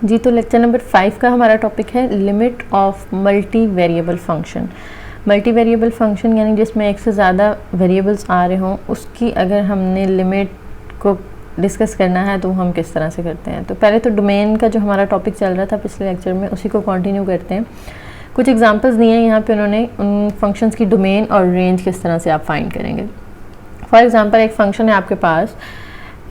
जी, तो lecture number 5 का हमारा टॉपिक है limit of multi variable function. Multi variable function यानी जिसमें एक से ज़्यादा वेरिएबल्स आ रहे हों, उसकी अगर हमने लिमिट को डिस्कस करना है तो हम किस तरह से करते हैं। तो पहले तो डोमेन का जो हमारा टॉपिक चल रहा था पिछले लेक्चर में, उसी को कंटिन्यू करते हैं। कुछ एग्जांपल्स दिए हैं यहाँ पे उन्होंने, उन फंक्शंस की डोमेन और रेंज किस तरह से आप फाइंड करेंगे। फॉर एग्जांपल एक फंक्शन है आपके पास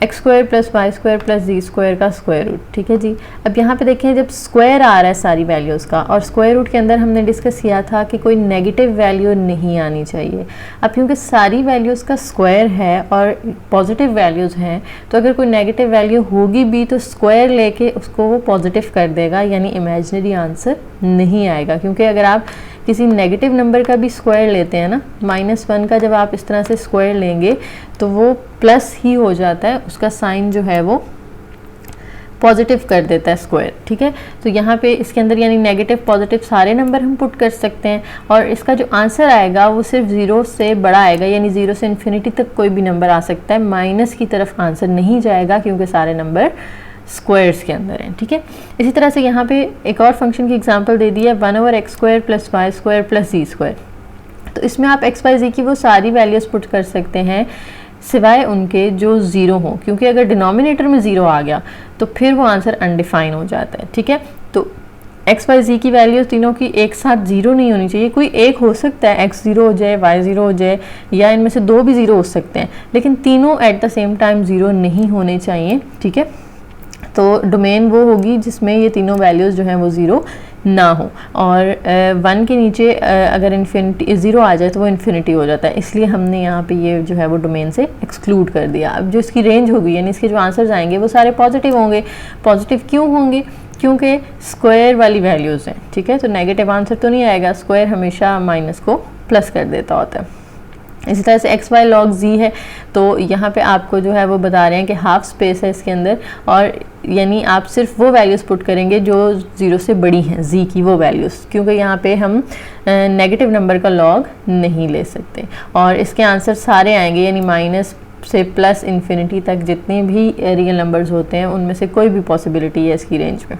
X square plus Y square plus Z square का स्क्वायर रूट, ठीक है जी। अब यहाँ पे देखें, जब स्क्वायर आ रहा है सारी वैल्यूज़ का, और स्क्वायर रूट के अंदर हमने डिस्कस किया था कि कोई नेगेटिव वैल्यू नहीं आनी चाहिए। अब क्योंकि सारी वैल्यूज़ का स्क्वायर है और पॉजिटिव वैल्यूज़ हैं, तो अगर कोई नेगेटिव वैल्यू होगी भी तो स्क्वायर लेके उसको वो पॉजिटिव कर देगा, यानी इमेजिनरी आंसर नहीं आएगा। क्योंकि अगर आप किसी नेगेटिव नंबर का भी स्क्वायर लेते हैं ना, -1 का जब आप इस तरह से स्क्वायर लेंगे तो वो प्लस ही हो जाता है, उसका साइन जो है वो पॉजिटिव कर देता है स्क्वायर, ठीक है। तो यहाँ पे इसके अंदर यानी नेगेटिव पॉजिटिव सारे नंबर हम पुट कर सकते हैं, और इसका जो आंसर आएगा वो सिर्फ 0 से बड़ा आएगा, यानी 0 से इन्फिनिटी तक कोई भी नंबर आ सकता है। माइनस की तरफ आंसर नहीं जाएगा क्योंकि सारे नंबर स्क्वायर्स के अंदर हैं, ठीक है। इसी तरह से यहाँ पे एक और फंक्शन की एग्जांपल दे दी है 1/x square plus Y square plus Z square. तो इसमें आप x y z की वो सारी वैल्यूज़ पुट कर सकते हैं सिवाय उनके जो 0 हो, क्योंकि अगर डिनोमिनेटर में 0 आ गया तो फिर वो आंसर अनडिफाइन हो जाता है, ठीक है। तो x y z की वैल्यूज़ तीनों की एक साथ 0 नहीं होनी चाहिए, कोई एक हो सकता है, x 0 हो जाए, y 0 हो जाए, या इनमें से 2 भी 0 हो सकते हैं, लेकिन तीनों एट द सेम टाइम 0 नहीं होने चाहिए, ठीक है। तो डोमेन वो होगी जिसमें ये तीनों वैल्यूज़ जो हैं वो 0 ना हो, और 1 के नीचे अगर इन्फिनिटी 0 आ जाए तो वो इन्फिनिटी हो जाता है, इसलिए हमने यहाँ पे ये जो है वो डोमेन से एक्सक्लूड कर दिया। अब जो इसकी रेंज होगी यानी इसके जो आंसर्स आएंगे वो सारे पॉजिटिव होंगे। पॉजिटिव क्यों होंगे? क्योंकि स्क्वायर वाली वैल्यूज़ हैं, ठीक है। तो नेगेटिव आंसर तो नहीं आएगा, स्क्वायर हमेशा माइनस को प्लस कर देता होता है। इसी तरह से एक्स वाई लॉग जी है, तो यहाँ पे आपको जो है वो बता रहे हैं कि हाफ स्पेस है इसके अंदर, और यानी आप सिर्फ वो वैल्यूज़ पुट करेंगे जो 0 से बड़ी हैं, जी की वो वैल्यूज़, क्योंकि यहाँ पे हम नेगेटिव नंबर का लॉग नहीं ले सकते। और इसके आंसर सारे आएंगे, यानी माइनस से प्लस इन्फिनिटी तक जितने भी रियल नंबर्स होते हैं उनमें से कोई भी पॉसिबिलिटी है इसकी रेंज में।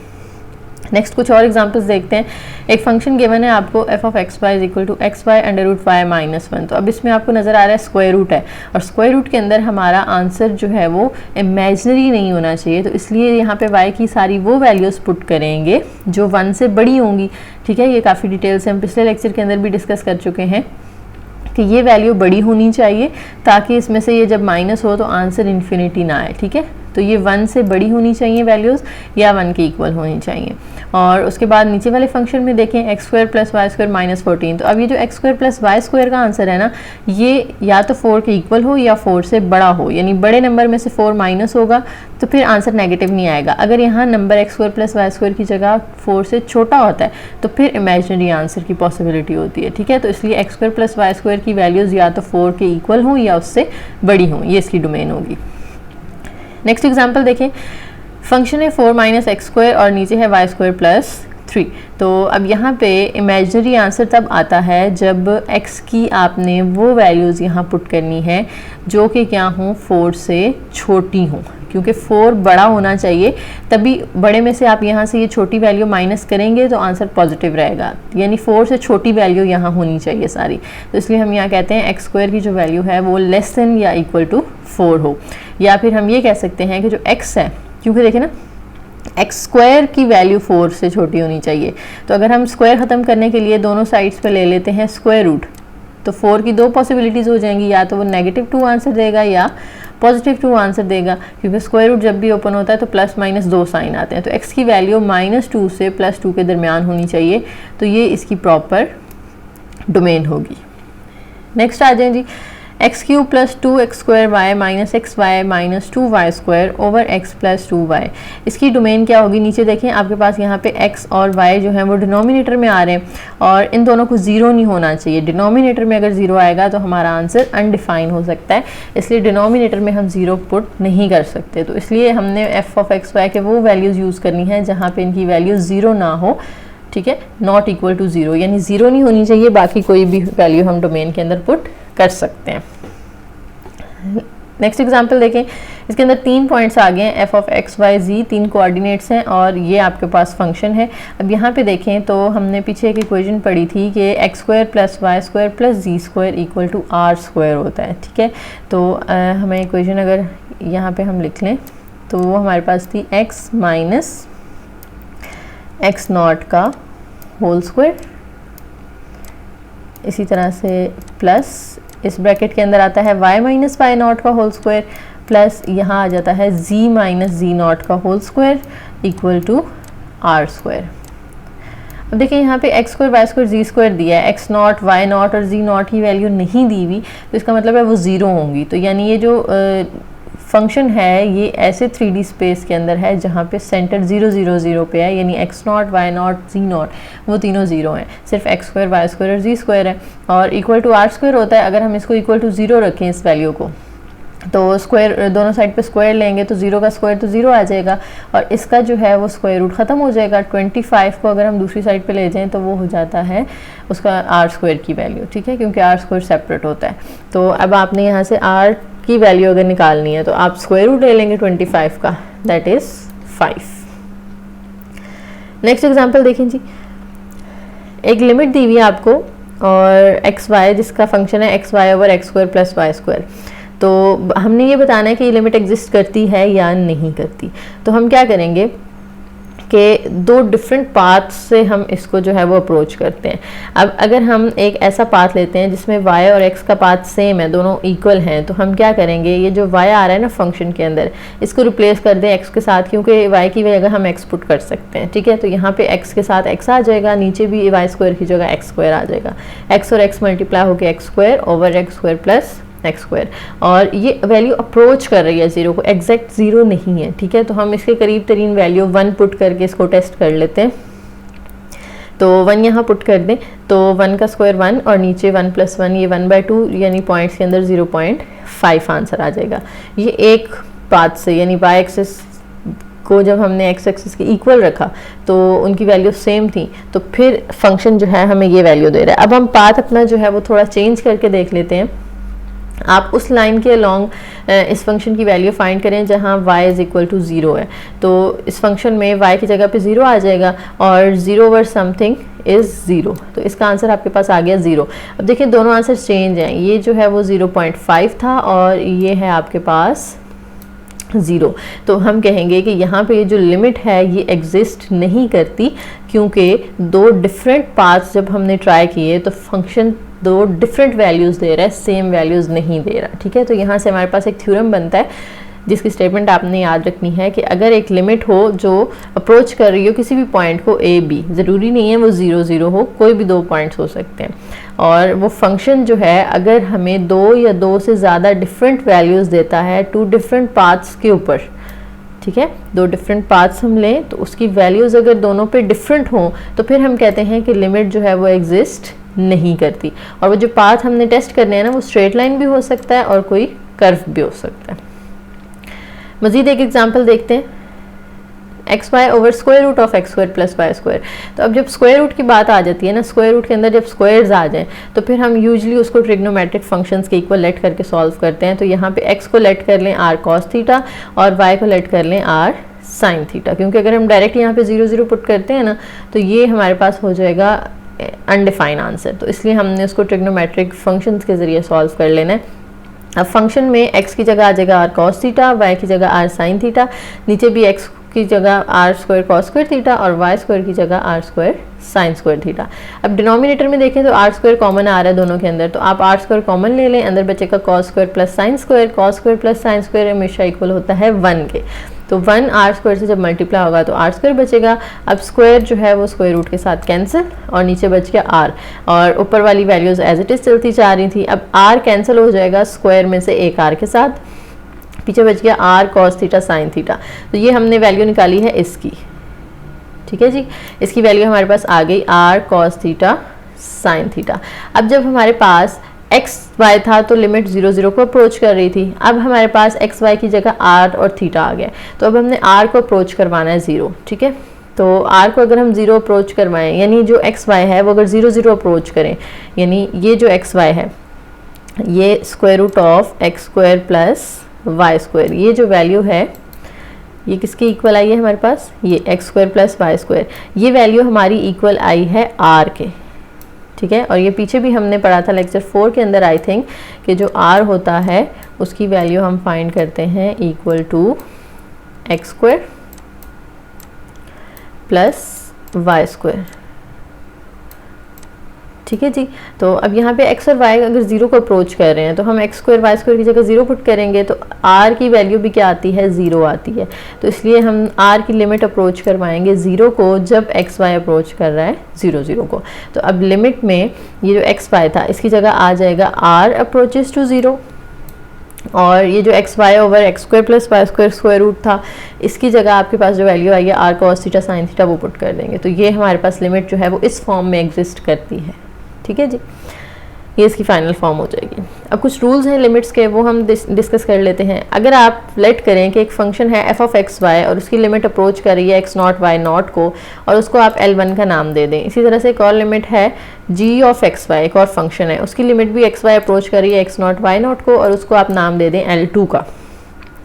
नेक्स्ट कुछ और एग्जांपल्स देखते हैं। एक फंक्शन गिवन है आपको f of x y is equal to X Y under root Y minus 1। तो अब इसमें आपको नज़र आ रहा है स्क्वायर रूट है, और स्क्वायर रूट के अंदर हमारा आंसर जो है वो इमेजिनरी नहीं होना चाहिए, तो इसलिए यहाँ पे y की सारी वो वैल्यूज़ पुट करेंगे जो 1 से बड़ी होंगी, ठीक है। ये काफ़ी डिटेल से हम पिछले लेक्चर के अंदर भी डिस्कस कर चुके हैं कि ये वैल्यू बड़ी होनी चाहिए ताकि इसमें से ये जब माइनस हो तो आंसर इन्फिनिटी ना आए, ठीक है। तो ये 1 से बड़ी होनी चाहिए वैल्यूज़, या 1 के इक्वल होनी चाहिए। और उसके बाद नीचे वाले फंक्शन में देखें X square plus Y square minus 14। तो अब ये जो X square plus Y square का आंसर है ना, ये या तो 4 के इक्वल हो या 4 से बड़ा हो, यानी बड़े नंबर में से 4 माइनस होगा तो फिर आंसर नेगेटिव नहीं आएगा। अगर यहाँ number X square plus Y square की जगह 4 से छोटा होता है तो फिर इमेजिनरी आंसर की पॉसिबिलिटी होती है, ठीक है। तो इसलिए X square plus Y square की वैल्यूज़ या तो 4 के इक्वल हों या उससे बड़ी हों, ये इसकी डोमेन होगी। नेक्स्ट एग्जांपल देखें, फंक्शन है 4 माइनस एक्स स्क्वायर और नीचे है वाई स्क्वायर प्लस 3। तो अब यहाँ पे इमेजिनरी आंसर तब आता है जब x की आपने वो वैल्यूज़ यहाँ पुट करनी है जो कि क्या हों, 4 से छोटी हों, क्योंकि 4 बड़ा होना चाहिए, तभी बड़े में से आप यहाँ से ये छोटी वैल्यू माइनस करेंगे तो आंसर पॉजिटिव रहेगा, यानी 4 से छोटी वैल्यू यहाँ होनी चाहिए सारी। तो इसलिए हम यहाँ कहते हैं एक्स स्क्वायर की जो वैल्यू है वो लेस देन या इक्वल टू 4 हो, या फिर हम ये कह सकते हैं कि जो x है, क्योंकि देखें ना एक्स स्क्वायर की वैल्यू 4 से छोटी होनी चाहिए, तो अगर हम स्क्वायर ख़त्म करने के लिए दोनों साइड्स पे ले लेते हैं स्क्वायर रूट, तो 4 की 2 पॉसिबिलिटीज़ हो जाएंगी, या तो वो -2 आंसर देगा या +2 आंसर देगा, क्योंकि स्क्वायर रूट जब भी ओपन होता है तो प्लस माइनस 2 साइन आते हैं। तो x की वैल्यू -2 से +2 के दरमियान होनी चाहिए, तो ये इसकी प्रॉपर डोमेन होगी। नेक्स्ट आ जाए जी, X cube plus 2x square Y minus X Y minus 2y square over x plus 2y। इसकी डोमेन क्या होगी? नीचे देखें आपके पास यहाँ पे x और y जो है वो डिनोमिनेटर में आ रहे हैं, और इन दोनों को 0 नहीं होना चाहिए। डिनोमिनेटर में अगर 0 आएगा तो हमारा आंसर अनडिफाइन हो सकता है, इसलिए डिनोमिनेटर में हम 0 पुट नहीं कर सकते। तो इसलिए हमने f ऑफ एक्स वाई के वो वैल्यूज़ यूज़ करनी है जहाँ पर इनकी वैल्यू 0 ना हो, ठीक है, नॉट इक्वल टू 0, यानी 0 नहीं होनी चाहिए, बाकी कोई भी वैल्यू हम डोमेन के अंदर पुट कर सकते हैं। नेक्स्ट एग्जांपल देखें, इसके अंदर 3 पॉइंट्स आ गए हैं, F of X Y Z, 3 coordinates हैं और ये आपके पास फंक्शन है। अब यहाँ पे देखें तो हमने पीछे एक इक्वेशन पढ़ी थी कि X square plus Y square plus Z square equal to R square होता है, ठीक है। तो हमें इक्वेशन अगर यहाँ पे हम लिख लें तो वो हमारे पास थी एक्स माइनस एक्स नॉट का होल स्क्वायर, इसी तरह से प्लस इस ब्रैकेट के अंदर आता है y माइनस वाई नॉट का होल स्क्वायर प्लस यहाँ आ जाता है z माइनस जी नॉट का whole square equal to R square. अब देखिए यहाँ पे X square Y square Z square दिया है, एक्स नॉट वाई नॉट और जी नॉट की वैल्यू नहीं दी हुई, तो इसका मतलब है वो ज़ीरो होंगी। तो यानी ये जो फंक्शन है ये ऐसे 3D स्पेस के अंदर है जहाँ पे सेंटर 0 0 0 पे है, यानी X not Y not Z not वो तीनों ज़ीरो हैं, सिर्फ एक्स स्क्वायर वाई स्क्वायर और जी स्क्वायर है। और इक्वल टू आर स्क्वायर होता है, अगर हम इसको इक्वल टू 0 रखें इस वैल्यू को, तो स्क्वायर दोनों साइड पे स्क्वायर लेंगे तो 0 का स्क्वायर तो 0 आ जाएगा और इसका जो है वो स्क्वायर रूट ख़त्म हो जाएगा। 25 को अगर हम दूसरी साइड पे ले जाएं तो वो हो जाता है उसका आर स्क्वायर की वैल्यू, ठीक है, क्योंकि आर स्क्वायर सेपरेट होता है। तो अब आपने यहाँ से आर की वैल्यू अगर निकालनी है तो आप स्क्वायर रूट ले लेंगे 25 का, दैट इज़ 5। नेक्स्ट एग्जांपल देखें जी, एक लिमिट दी हुई है आपको और एक्स वाई जिसका फंक्शन है X Y over X square plus Y square. तो हमने ये बताना है कि ये लिमिट एग्जिस्ट करती है या नहीं करती। तो हम क्या करेंगे कि दो डिफरेंट पाथ से हम इसको जो है वो अप्रोच करते हैं। अब अगर हम एक ऐसा पाथ लेते हैं जिसमें y और x का पाथ सेम है, दोनों इक्वल हैं, तो हम क्या करेंगे, ये जो y आ रहा है ना फंक्शन के अंदर, इसको रिप्लेस कर दें x के साथ, क्योंकि y की जगह हम x पुट कर सकते हैं, ठीक है। तो यहाँ पे x के साथ x आ जाएगा, नीचे भी y स्क्वायर की जगह x स्क्वायर आ जाएगा, x और x मल्टीप्लाई होकर x square over X square plus x square. और ये वैल्यू अप्रोच कर रही है ज़ीरो को, एग्जैक्ट ज़ीरो नहीं है, ठीक है। तो हम इसके करीब तरीन वैल्यू 1 पुट करके इसको टेस्ट कर लेते हैं। तो 1 यहाँ पुट कर दें तो 1 का स्क्वायर 1 और नीचे 1 + 1 ये 1/2, यानी पॉइंट्स के अंदर 0.5 आंसर आ जाएगा। ये एक पाथ से, यानी y एक्सिस को जब हमने x एक्सिस के इक्वल रखा तो उनकी वैल्यू सेम थी, तो फिर फंक्शन जो है हमें ये वैल्यू दे रहा है। अब हम पाथ अपना जो है वो थोड़ा चेंज करके देख लेते हैं। आप उस लाइन के अलॉन्ग इस फंक्शन की वैल्यू फाइंड करें जहां y = 0 है, तो इस फंक्शन में y की जगह पे 0 आ जाएगा और 0 ओवर समथिंग इज़ 0, तो इसका आंसर आपके पास आ गया 0। अब देखिए दोनों आंसर चेंज हैं, ये जो है वो 0.5 था और ये है आपके पास 0। तो हम कहेंगे कि यहाँ पे जो लिमिट है ये एग्जिस्ट नहीं करती, क्योंकि दो डिफरेंट पाथ्स जब हमने ट्राई किए तो फंक्शन दो डिफरेंट वैल्यूज़ दे रहा है, सेम वैल्यूज़ नहीं दे रहा, ठीक है। तो यहाँ से हमारे पास एक थ्योरम बनता है जिसकी स्टेटमेंट आपने याद रखनी है कि अगर एक लिमिट हो जो अप्रोच कर रही हो किसी भी पॉइंट को a b, ज़रूरी नहीं है वो 0 0 हो, कोई भी दो पॉइंट्स हो सकते हैं, और वो फंक्शन जो है अगर हमें 2 या 2 से ज़्यादा डिफरेंट वैल्यूज़ देता है 2 डिफरेंट पाथ्स के ऊपर, ठीक है, 2 डिफरेंट पाथ्स हम लें तो उसकी वैल्यूज़ अगर दोनों पे डिफरेंट हों तो फिर हम कहते हैं कि लिमिट जो है वो एग्जिस्ट नहीं करती। और वो जो पाथ हमने टेस्ट करने हैं ना वो स्ट्रेट लाइन भी हो सकता है और कोई कर्व भी हो सकता है। मज़ीद एक एग्जांपल देखते हैं, X Y over square root of X square plus Y square. तो अब जब स्क्वायर रूट की बात आ जाती है ना, स्क्वायर रूट के अंदर जब स्क्वायर्स आ जाएं तो फिर हम यूजली उसको ट्रिग्नोमेट्रिक फंक्शंस के इक्वल लेट करके सॉल्व करते हैं। तो यहाँ पे एक्स को लेट कर लें r cos थीटा और y को लेट कर लें r sin थीटा, क्योंकि अगर हम डायरेक्ट यहाँ पे 0 0 पुट करते हैं ना तो ये हमारे पास हो जाएगा अनडिफाइंड आंसर, तो इसलिए हमने उसको ट्रिग्नोमेट्रिक फंक्शंस के ज़रिए सॉल्व कर लेना है। अब फंक्शन में x की जगह आ जाएगा r cos थीटा, y की जगह r sin थीटा, नीचे भी x की जगह r square cos square theta और y स्क्वायर की जगह r square sin square theta. अब डिनोमिनेटर में देखें तो r स्क्वायर कॉमन आ रहा है दोनों के अंदर, तो आप r स्क्वायर कॉमन ले लें, अंदर बचेगा cos square plus sin square. cos square plus sin square हमेशा इक्वल होता है 1 के, तो 1 r स्क्वायर से जब मल्टीप्लाई होगा तो r स्क्वायर बचेगा। अब स्क्वायर जो है वो स्क्वायर रूट के साथ कैंसिल और नीचे बच गया r, और ऊपर वाली वैल्यूज़ एज इट इज़ चलती जा रही थी। अब r कैंसिल हो जाएगा स्क्वायर में से एक r के साथ, पीछे बच गया r cos theta sin theta. तो ये हमने वैल्यू निकाली है इसकी, ठीक है जी, इसकी वैल्यू हमारे पास आ गई r cos theta sin theta. अब जब हमारे पास एक्स वाई था तो लिमिट 0 0 को अप्रोच कर रही थी, अब हमारे पास एक्स वाई की जगह r और थीटा आ गया, तो अब हमने r को अप्रोच करवाना है 0, ठीक है। तो r को अगर हम 0 अप्रोच करवाएं, यानी जो एक्स वाई है वो अगर 0 0 अप्रोच करें, यानी ये जो एक्स वाई है ये square root of X square plus Y square. ये जो वैल्यू है ये किसके इक्वल आई है हमारे पास, ये X square plus Y square. ये वैल्यू हमारी इक्वल आई है आर के, ठीक है। और ये पीछे भी हमने पढ़ा था लेक्चर 4 के अंदर आई थिंक, कि जो आर होता है उसकी वैल्यू हम फाइंड करते हैं equal to X square plus Y square, ठीक है जी। तो अब यहाँ पे x और y अगर 0 को अप्रोच कर रहे हैं तो हम एक्स स्क्वायर वाई स्क्वायर की जगह 0 पुट करेंगे तो r की वैल्यू भी क्या आती है, 0 आती है। तो इसलिए हम r की लिमिट अप्रोच करवाएंगे 0 को जब x y अप्रोच कर रहा है 0 0 को। तो अब लिमिट में ये जो x y था इसकी जगह आ जाएगा r अप्रोचेस टू 0, और ये जो X Y over X square plus Y square square root था इसकी जगह आपके पास जो वैल्यू आई है R cos theta sine theta वो पुट कर देंगे। तो ये हमारे पास लिमिट जो है वो इस फॉर्म में एग्जिस्ट करती है, ठीक है जी। ये इसकी फाइनल फॉर्म हो जाएगी। अब कुछ रूल्स हैं लिमिट्स के, वो हम डिस्कस कर लेते हैं। अगर आप लेट करें कि एक फंक्शन है एफ ऑफ एक्स वाई और उसकी लिमिट अप्रोच कर रही है एक्स नॉट वाई नॉट को, और उसको आप L1 का नाम दे दें। इसी तरह से एक और लिमिट है जी ऑफ एक्स वाई, एक और फंक्शन है, उसकी लिमिट भी एक्स वाई अप्रोच कर रही है एक्स नॉट वाई नॉट को, और उसको आप नाम दे दें L2 का।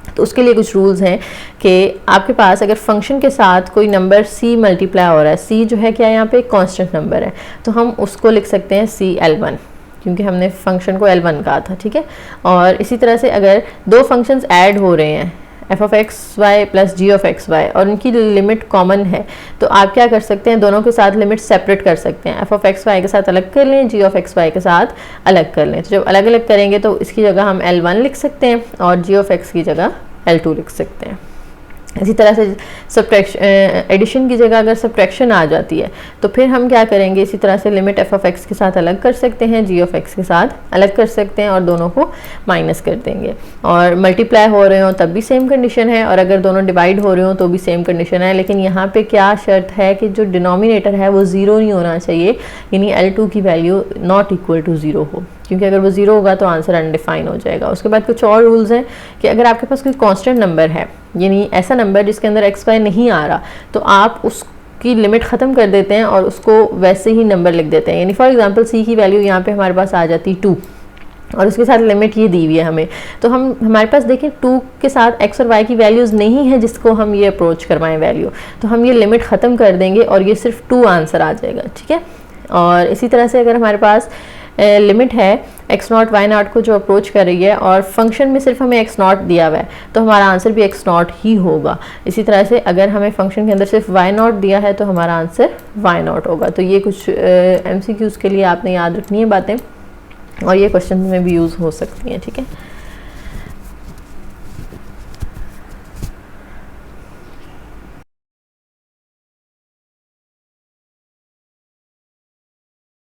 तो उसके लिए कुछ रूल्स हैं कि आपके पास अगर फंक्शन के साथ कोई नंबर c मल्टीप्लाई हो रहा है, c जो है क्या यहाँ पे एक कांस्टेंट नंबर है, तो हम उसको लिख सकते हैं CL1, क्योंकि हमने फंक्शन को L1 कहा था, ठीक है। और इसी तरह से अगर दो फंक्शंस ऐड हो रहे हैं F of X Y plus G of X Y और उनकी लिमिट कॉमन है, तो आप क्या कर सकते हैं, दोनों के साथ लिमिट सेपरेट कर सकते हैं। एफ ऑफ एक्स वाई के साथ अलग कर लें, जी ऑफ एक्स वाई के साथ अलग कर लें। तो जब अलग अलग करेंगे तो इसकी जगह हम L1 लिख सकते हैं और जी ऑफ एक्स की जगह L2 लिख सकते हैं। इसी तरह से सब्ट्रैक्शन एडिशन की जगह अगर सब्ट्रैक्शन आ जाती है तो फिर हम क्या करेंगे, इसी तरह से लिमिट एफ ऑफ एक्स के साथ अलग कर सकते हैं, जी ऑफ एक्स के साथ अलग कर सकते हैं और दोनों को माइनस कर देंगे। और मल्टीप्लाई हो रहे हो तब भी सेम कंडीशन है, और अगर दोनों डिवाइड हो रहे हो तो भी सेम कंडीशन है। लेकिन यहाँ पे क्या शर्त है कि जो डिनोमिनेटर है वो 0 नहीं होना चाहिए, यानी L2 की वैल्यू नॉट इक्वल टू 0 हो, क्योंकि अगर वो 0 होगा तो आंसर अनडिफाइन हो जाएगा। उसके बाद कुछ और रूल्स हैं कि अगर आपके पास कोई कांस्टेंट नंबर है, यानी ऐसा नंबर जिसके अंदर एक्स वाई नहीं आ रहा, तो आप उसकी लिमिट ख़त्म कर देते हैं और उसको वैसे ही नंबर लिख देते हैं। यानी फॉर एग्जांपल c की वैल्यू यहाँ पे हमारे पास आ जाती 2 और उसके साथ लिमिट ये दी हुई है हमें, तो हम हमारे पास देखें 2 के साथ x और y की वैल्यूज़ नहीं है जिसको हम ये अप्रोच करवाएं वैल्यू, तो हम ये लिमिट ख़त्म कर देंगे और ये सिर्फ 2 आंसर आ जाएगा, ठीक है। और इसी तरह से अगर हमारे पास लिमिट है एक्स नॉट वाई नॉट को जो अप्रोच कर रही है और फंक्शन में सिर्फ हमें एक्स नॉट दिया हुआ है, तो हमारा आंसर भी एक्स नॉट ही होगा। इसी तरह से अगर हमें फंक्शन के अंदर सिर्फ वाई नॉट दिया है तो हमारा आंसर वाई नॉट होगा। तो ये कुछ MCQs के लिए आपने याद रखनी है बातें, और ये क्वेश्चन में भी यूज़ हो सकती हैं, ठीक है।